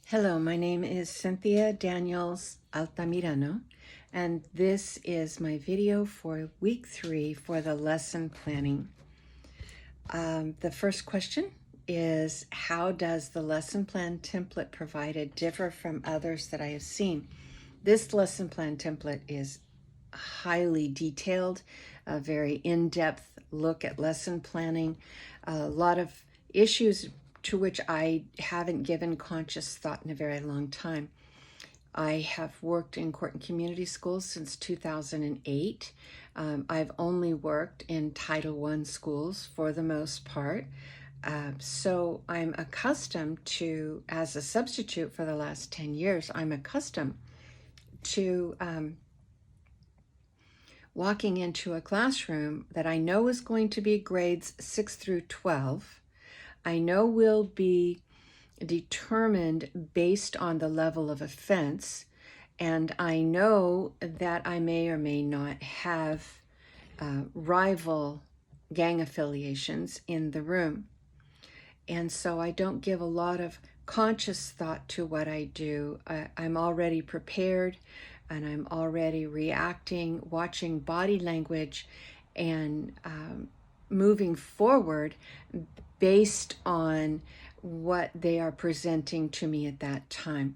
Hello, my name is Cynthia Daniels Altamirano, and this is my video for week 3 for the lesson planning. The first question is, how does the lesson plan template provided differ from others that I have seen? This lesson plan template is highly detailed, a very in-depth look at lesson planning, a lot of issues to which I haven't given conscious thought in a very long time. I have worked in court and community schools since 2008. I've only worked in Title I schools for the most part. So I'm accustomed to, as a substitute for the last 10 years, I'm accustomed to walking into a classroom that I know is going to be grades 6 through 12. I know will be determined based on the level of offense, and I know that I may or may not have rival gang affiliations in the room. And so I don't give a lot of conscious thought to what I do. I'm already prepared, and I'm already reacting, watching body language, and moving forward based on what they are presenting to me at that time.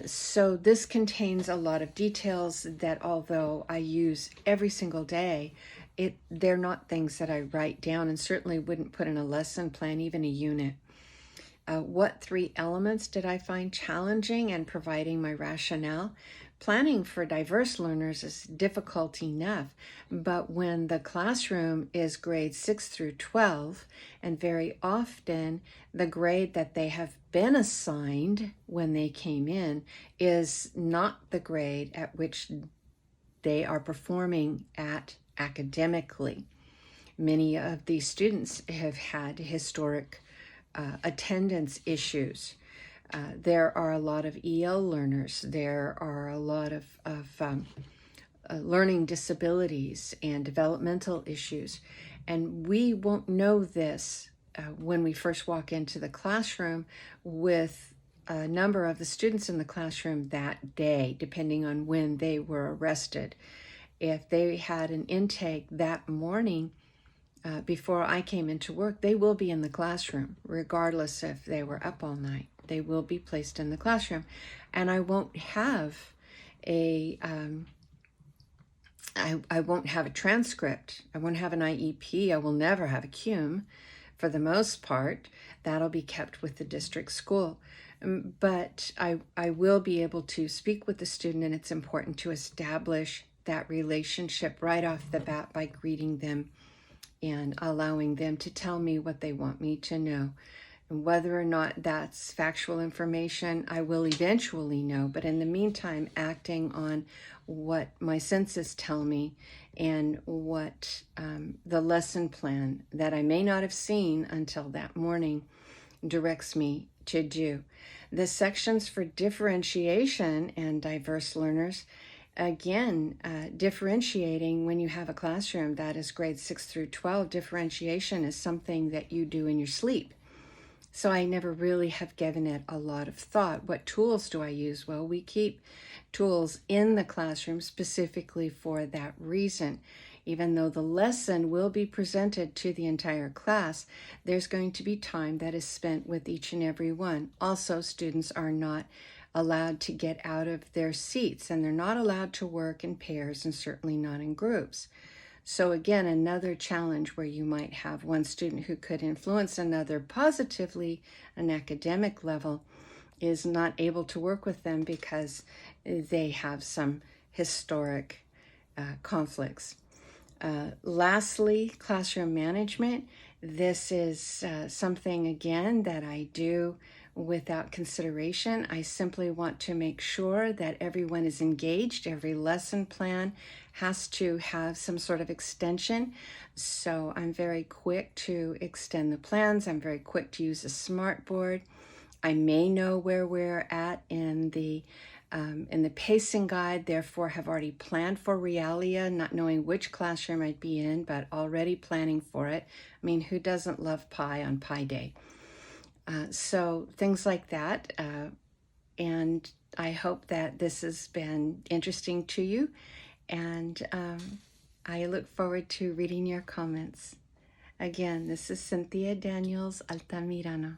So this contains a lot of details that, although I use every single day, they're not things that I write down and certainly wouldn't put in a lesson plan, even a unit. What 3 elements did I find challenging and providing my rationale? Planning for diverse learners is difficult enough, but when the classroom is grades 6 through 12, and very often the grade that they have been assigned when they came in is not the grade at which they are performing at academically. Many of these students have had historic attendance issues. There are a lot of EL learners. There are a lot of learning disabilities and developmental issues. And we won't know this when we first walk into the classroom with a number of the students in the classroom that day, depending on when they were arrested. If they had an intake that morning, before I came into work, they will be in the classroom, regardless if they were up all night. They will be placed in the classroom, and I won't have a I won't have a transcript. I won't have an IEP. I will never have a CUME. For the most part, that'll be kept with the district school. But I will be able to speak with the student, and it's important to establish that relationship right off the bat by greeting them and allowing them to tell me what they want me to know. And whether or not that's factual information, I will eventually know. But in the meantime, acting on what my senses tell me and what the lesson plan that I may not have seen until that morning directs me to do. The sections for differentiation and diverse learners, again, differentiating when you have a classroom that is grades 6 through 12, differentiation is something that you do in your sleep. So I never really have given it a lot of thought. What tools do I use? Well, we keep tools in the classroom specifically for that reason. Even though the lesson will be presented to the entire class, there's going to be time that is spent with each and every one. Also, students are not allowed to get out of their seats, and they're not allowed to work in pairs and certainly not in groups. So again, another challenge where you might have one student who could influence another positively, an academic level, is not able to work with them because they have some historic conflicts. Lastly, classroom management. This is something, again, that I do without consideration. I simply want to make sure that everyone is engaged. Every lesson plan has to have some sort of extension. So I'm very quick to extend the plans. I'm very quick to use a smartboard. I may know where we're at in the pacing guide, therefore have already planned for realia, not knowing which classroom I'd be in, but already planning for it. I mean, who doesn't love pie on Pi Day? So things like that. And I hope that this has been interesting to you. And I look forward to reading your comments. Again, this is Cynthia Daniels Altamirano.